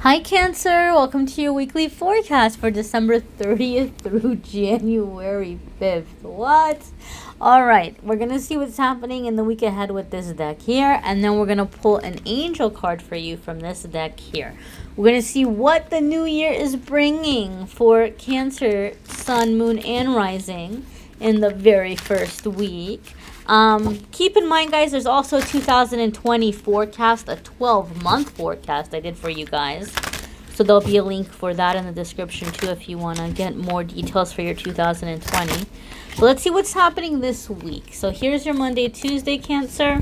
Hi Cancer, welcome to your weekly forecast for December 30th through January 5th. What? Alright, we're going to see what's happening in the week ahead with this deck here, and then we're going to pull an angel card for you from this deck here. We're going to see what the new year is bringing for Cancer, Sun, Moon, and Rising in the very first week. Keep in mind, guys, there's also a 2020 forecast, a 12-month forecast I did for you guys. So there'll be a link for that in the description too if you want to get more details for your 2020. But let's see what's happening this week. So here's your Monday, Tuesday, Cancer,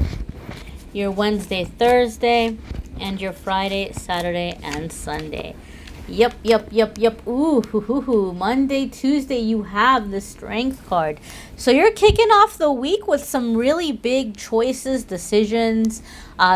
your Wednesday, Thursday, and your Friday, Saturday, and Sunday. Yep. Ooh, Monday, Tuesday, you have the Strength card. So you're kicking off the week with some really big choices, decisions,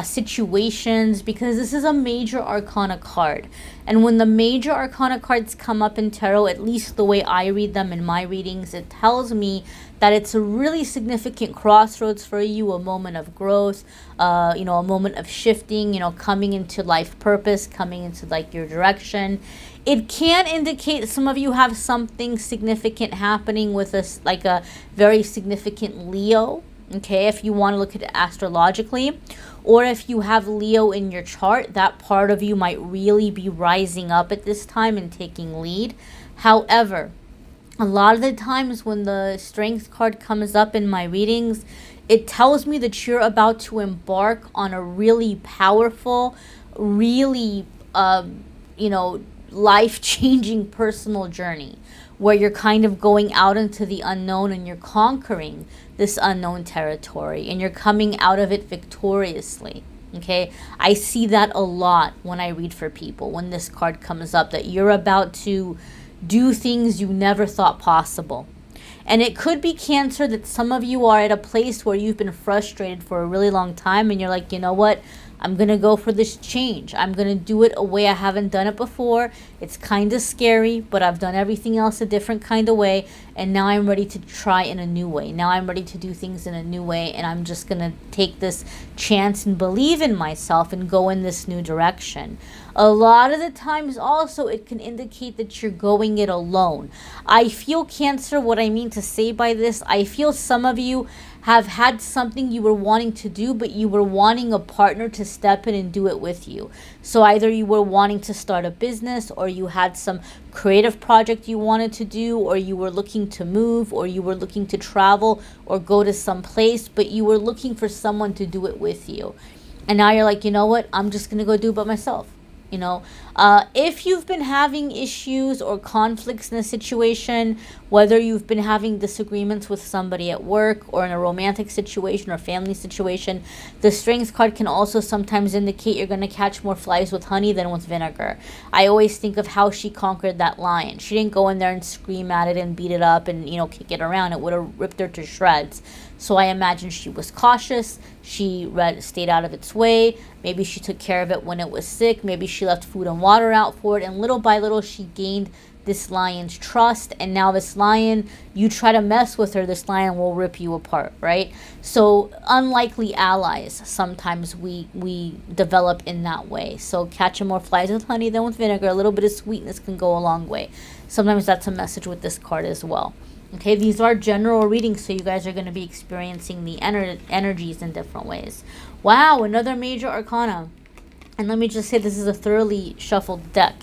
situations, because this is a major arcana card. And when the major arcana cards come up in tarot, at least the way I read them in my readings, it tells me that it's a really significant crossroads for you, a moment of growth, a moment of shifting, coming into life purpose, coming into like your direction. It can indicate some of you have something significant happening with us, like a very significant Leo, okay, if you want to look at it astrologically. Or if you have Leo in your chart, that part of you might really be rising up at this time and taking lead. However, a lot of the times when the Strength card comes up in my readings, it tells me that you're about to embark on a really powerful, really, life-changing personal journey where you're kind of going out into the unknown and you're conquering this unknown territory and you're coming out of it victoriously. Okay, I see that a lot when I read for people, when this card comes up, that you're about to do things you never thought possible. And it could be Cancer that some of you are at a place where you've been frustrated for a really long time and you're like, you know what? I'm going to go for this change. I'm going to do it a way I haven't done it before. It's kind of scary, but I've done everything else a different kind of way. And now I'm ready to try in a new way. Now I'm ready to do things in a new way. And I'm just going to take this chance and believe in myself and go in this new direction. A lot of the times also it can indicate that you're going it alone. I feel, Cancer, what I mean to say by this, I feel some of you have had something you were wanting to do, but you were wanting a partner to step in and do it with you. So either you were wanting to start a business, or you had some creative project you wanted to do, or you were looking to move, or you were looking to travel or go to some place, but you were looking for someone to do it with you. And now you're like, you know what? I'm just going to go do it by myself. If you've been having issues or conflicts in a situation, whether you've been having disagreements with somebody at work or in a romantic situation or family situation, the Strength card can also sometimes indicate you're going to catch more flies with honey than with vinegar. I always think of how she conquered that lion. She didn't go in there and scream at it and beat it up and, kick it around. It would have ripped her to shreds. So I imagine she was cautious. She stayed out of its way. Maybe she took care of it when it was sick. Maybe she left food and water out for it. And little by little, she gained this lion's trust. And now this lion, you try to mess with her, this lion will rip you apart, right? So unlikely allies, sometimes we develop in that way. So catching more flies with honey than with vinegar. A little bit of sweetness can go a long way. Sometimes that's a message with this card as well. Okay, these are general readings, so you guys are going to be experiencing the energies in different ways. Wow, another major arcana. And let me just say, this is a thoroughly shuffled deck.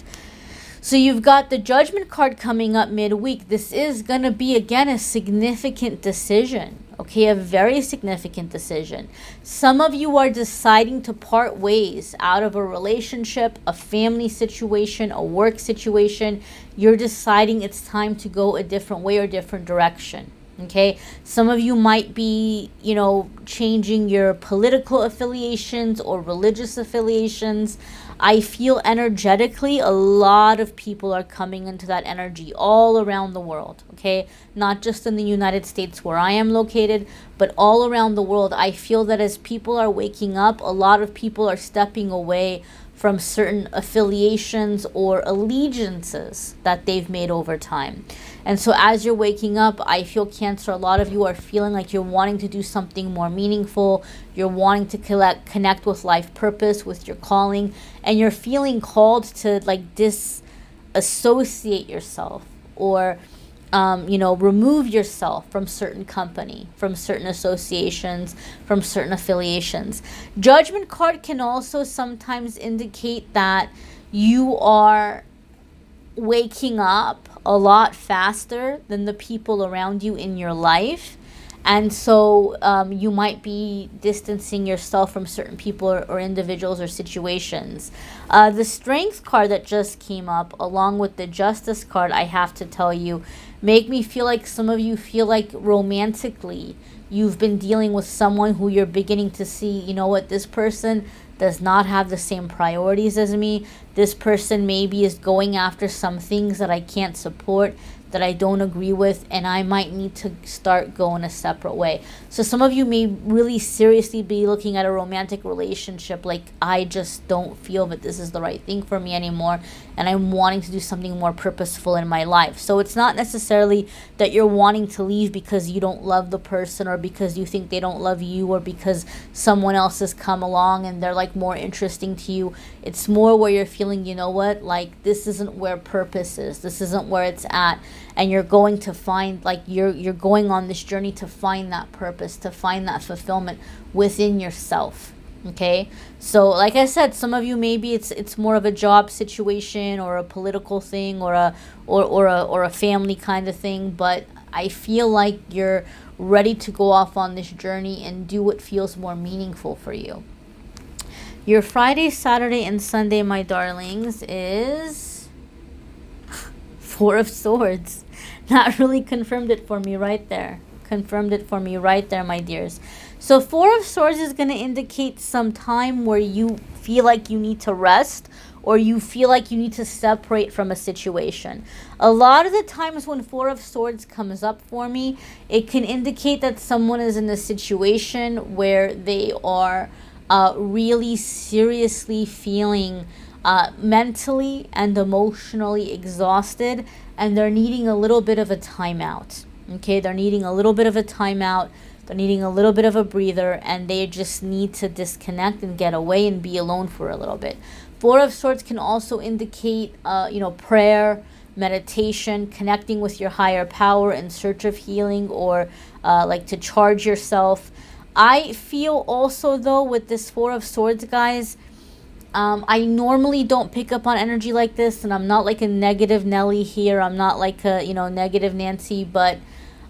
So you've got the Judgment card coming up midweek. This is going to be, again, a significant decision. Okay, a very significant decision. Some of you are deciding to part ways out of a relationship, a family situation, a work situation. You're deciding it's time to go a different way or different direction. Okay, some of you might be, changing your political affiliations or religious affiliations. I feel energetically a lot of people are coming into that energy all around the world, okay? Not just in the United States where I am located, but all around the world. I feel that as people are waking up, a lot of people are stepping away from certain affiliations or allegiances that they've made over time. And so as you're waking up, I feel, Cancer, a lot of you are feeling like you're wanting to do something more meaningful. You're wanting to connect with life purpose, with your calling, and you're feeling called to like disassociate yourself, or remove yourself from certain company, from certain associations, from certain affiliations. Judgment card can also sometimes indicate that you are waking up a lot faster than the people around you in your life. And so you might be distancing yourself from certain people or individuals or situations. The Strength card that just came up, along with the Justice card, I have to tell you, make me feel like some of you feel like romantically you've been dealing with someone who you're beginning to see, you know what, this person does not have the same priorities as me. This person maybe is going after some things that I can't support, that I don't agree with, and I might need to start going a separate way. So some of you may really seriously be looking at a romantic relationship like, I just don't feel that this is the right thing for me anymore, and I'm wanting to do something more purposeful in my life. So it's not necessarily that you're wanting to leave because you don't love the person, or because you think they don't love you, or because someone else has come along and they're like more interesting to you. It's more where you're feeling, you know what, like this isn't where purpose is. This isn't where it's at. And you're going to find, like you're going on this journey to find that purpose, to find that fulfillment within yourself. Okay, so like I said, some of you, maybe it's more of a job situation or a political thing or a family kind of thing, but I feel like you're ready to go off on this journey and do what feels more meaningful for you. Your Friday, Saturday, and Sunday, my darlings, is Four of Swords. That really confirmed it for me right there. Confirmed it for me right there, my dears. So Four of Swords is going to indicate some time where you feel like you need to rest, or you feel like you need to separate from a situation. A lot of the times when Four of Swords comes up for me, it can indicate that someone is in a situation where they are really seriously feeling mentally and emotionally exhausted, and they're needing a little bit of a timeout. Okay, they're needing a little bit of a timeout. They're needing a little bit of a breather, and they just need to disconnect and get away and be alone for a little bit. Four of Swords can also indicate, prayer, meditation, connecting with your higher power in search of healing, or like to charge yourself. I feel also, though, with this Four of Swords, guys, I normally don't pick up on energy like this, and I'm not like a negative Nelly here. I'm not like a, negative Nancy, but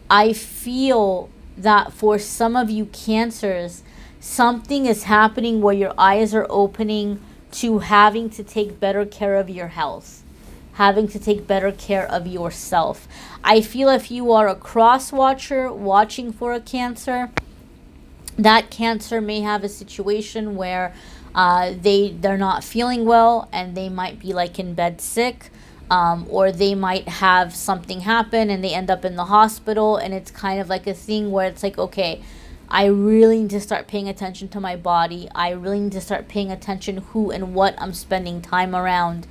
I feel that for some of you Cancers, something is happening where your eyes are opening to having to take better care of your health, having to take better care of yourself. I feel if you are a cross watcher watching for a Cancer, that Cancer may have a situation where they're not feeling well, and they might be like in bed sick, or they might have something happen and they end up in the hospital, and it's kind of like a thing where it's like, okay, I really need to start paying attention to my body. I really need to start paying attention who and what I'm spending time around.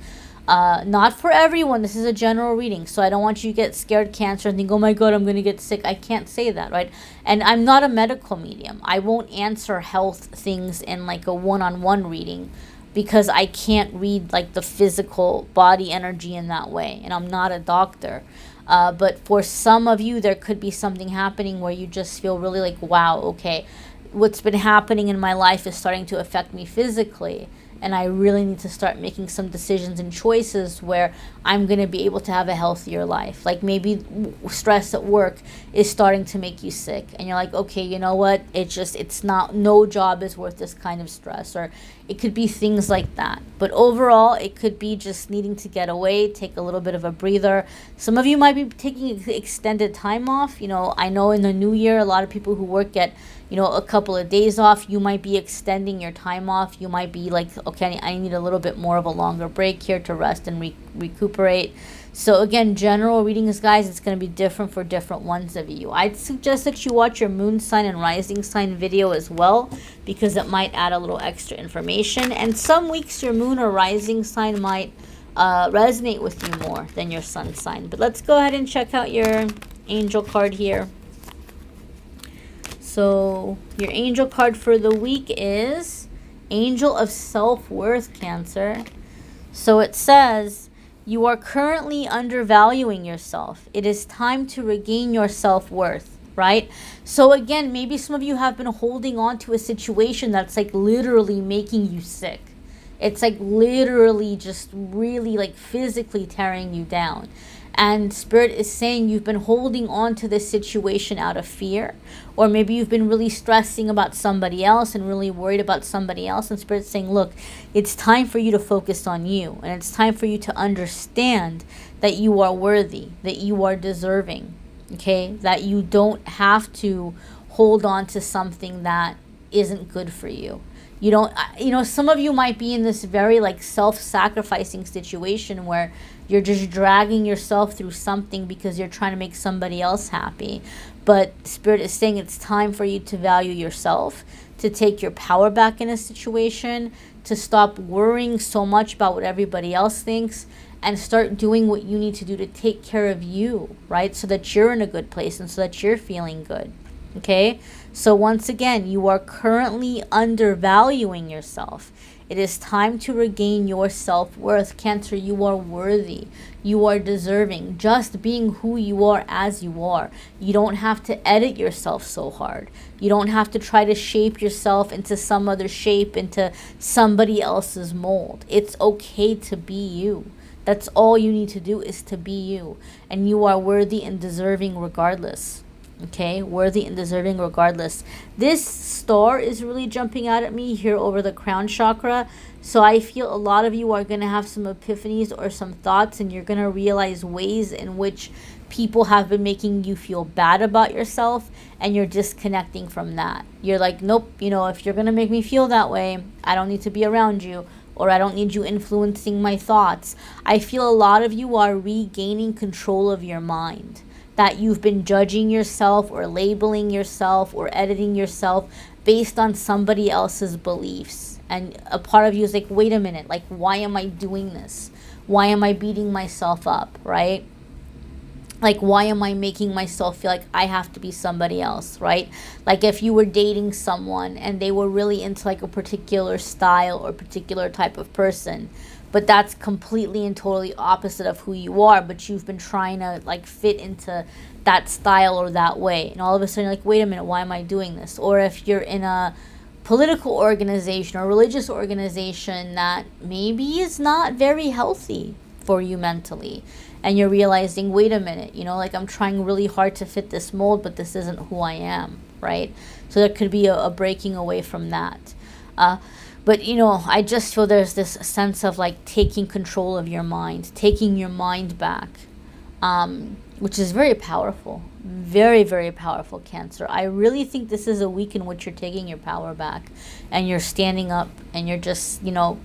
Not for everyone. This is a general reading, so I don't want you to get scared, Cancer, and think, oh my God, I'm going to get sick. I can't say that, right? And I'm not a medical medium. I won't answer health things in like a one-on-one reading, because I can't read like the physical body energy in that way, and I'm not a doctor. But for some of you, there could be something happening where you just feel really like, wow, okay, what's been happening in my life is starting to affect me physically, and I really need to start making some decisions and choices where I'm going to be able to have a healthier life. Like maybe stress at work is starting to make you sick, and you're like, okay, you know what? It's not, no job is worth this kind of stress, or it could be things like that. But overall, it could be just needing to get away, take a little bit of a breather. Some of you might be taking extended time off. I know in the new year, a lot of people who work get, you know, a couple of days off. You might be extending your time off. You might be like, okay, I need a little bit more of a longer break here to rest and recuperate. So again, general readings, guys, it's going to be different for different ones of you. I'd suggest that you watch your moon sign and rising sign video as well, because it might add a little extra information. And some weeks your moon or rising sign might resonate with you more than your sun sign. But let's go ahead and check out your angel card here. So your angel card for the week is Angel of Self-Worth, Cancer. So it says, you are currently undervaluing yourself. It is time to regain your self-worth, right? So again, maybe some of you have been holding on to a situation that's like literally making you sick. It's like literally just really like physically tearing you down. And Spirit is saying you've been holding on to this situation out of fear. Or maybe you've been really stressing about somebody else and really worried about somebody else. And Spirit's saying, look, it's time for you to focus on you. And it's time for you to understand that you are worthy, that you are deserving. Okay? That you don't have to hold on to something that isn't good for you. You don't, you know, some of you might be in this very like self-sacrificing situation where you're just dragging yourself through something because you're trying to make somebody else happy. But Spirit is saying it's time for you to value yourself, to take your power back in a situation, to stop worrying so much about what everybody else thinks, and start doing what you need to do to take care of you, right? So that you're in a good place and so that you're feeling good. Okay? So once again, you are currently undervaluing yourself. It is time to regain your self-worth. Cancer, you are worthy. You are deserving. Just being who you are as you are. You don't have to edit yourself so hard. You don't have to try to shape yourself into some other shape, into somebody else's mold. It's okay to be you. That's all you need to do, is to be you. And you are worthy and deserving regardless. Okay, worthy and deserving regardless. This star is really jumping out at me here over the crown chakra. So I feel a lot of you are going to have some epiphanies or some thoughts, and you're going to realize ways in which people have been making you feel bad about yourself, and you're disconnecting from that. You're like, nope, you know, if you're going to make me feel that way, I don't need to be around you, or I don't need you influencing my thoughts. I feel a lot of you are regaining control of your mind. That you've been judging yourself or labeling yourself or editing yourself based on somebody else's beliefs. And a part of you is like, wait a minute, like, why am I doing this? Why am I beating myself up, right? Like, why am I making myself feel like I have to be somebody else, right? Like if you were dating someone and they were really into like a particular style or particular type of person, but that's completely and totally opposite of who you are, but you've been trying to like fit into that style or that way. And all of a sudden you're like, wait a minute, why am I doing this? Or if you're in a political organization or religious organization that maybe is not very healthy for you mentally, and you're realizing, wait a minute, you know, like I'm trying really hard to fit this mold, but this isn't who I am, right? So there could be a breaking away from that. But, you know, I just feel there's this sense of like taking control of your mind, taking your mind back, which is very powerful. Very, very powerful, Cancer. I really think this is a week in which you're taking your power back and you're standing up and you're just, you know,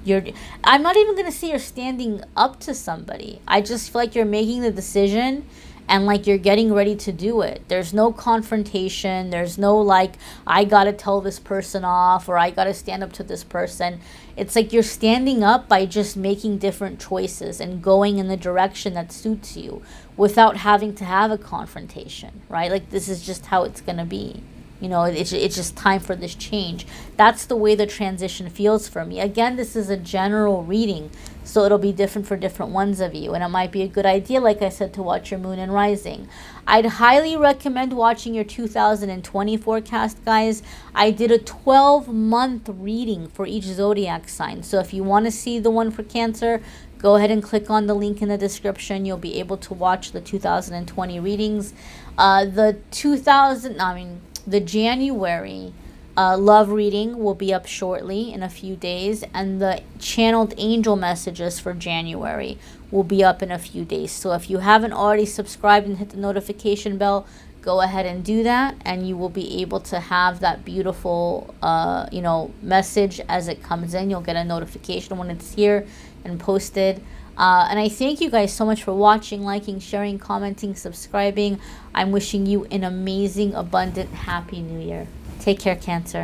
I'm not even going to say you're standing up to somebody. I just feel like you're making the decision and like you're getting ready to do it. There's no confrontation. There's no like, I got to tell this person off or I got to stand up to this person. It's like you're standing up by just making different choices and going in the direction that suits you without having to have a confrontation, right? Like this is just how it's going to be. You know, it's just time for this change. That's the way the transition feels for me. Again, this is a general reading, so it'll be different for different ones of you. And it might be a good idea, like I said, to watch your moon and rising. I'd highly recommend watching your 2020 forecast, guys. I did a 12-month reading for each zodiac sign. So if you want to see the one for Cancer, go ahead and click on the link in the description. You'll be able to watch the 2020 readings. The January love reading will be up shortly in a few days, and the channeled angel messages for January will be up in a few days. So if you haven't already subscribed and hit the notification bell, go ahead and do that, and you will be able to have that beautiful you know, message as it comes in. You'll get a notification when it's here and posted. And I thank you guys so much for watching, liking, sharing, commenting, subscribing. I'm wishing you an amazing, abundant, happy new year. Take care, Cancer.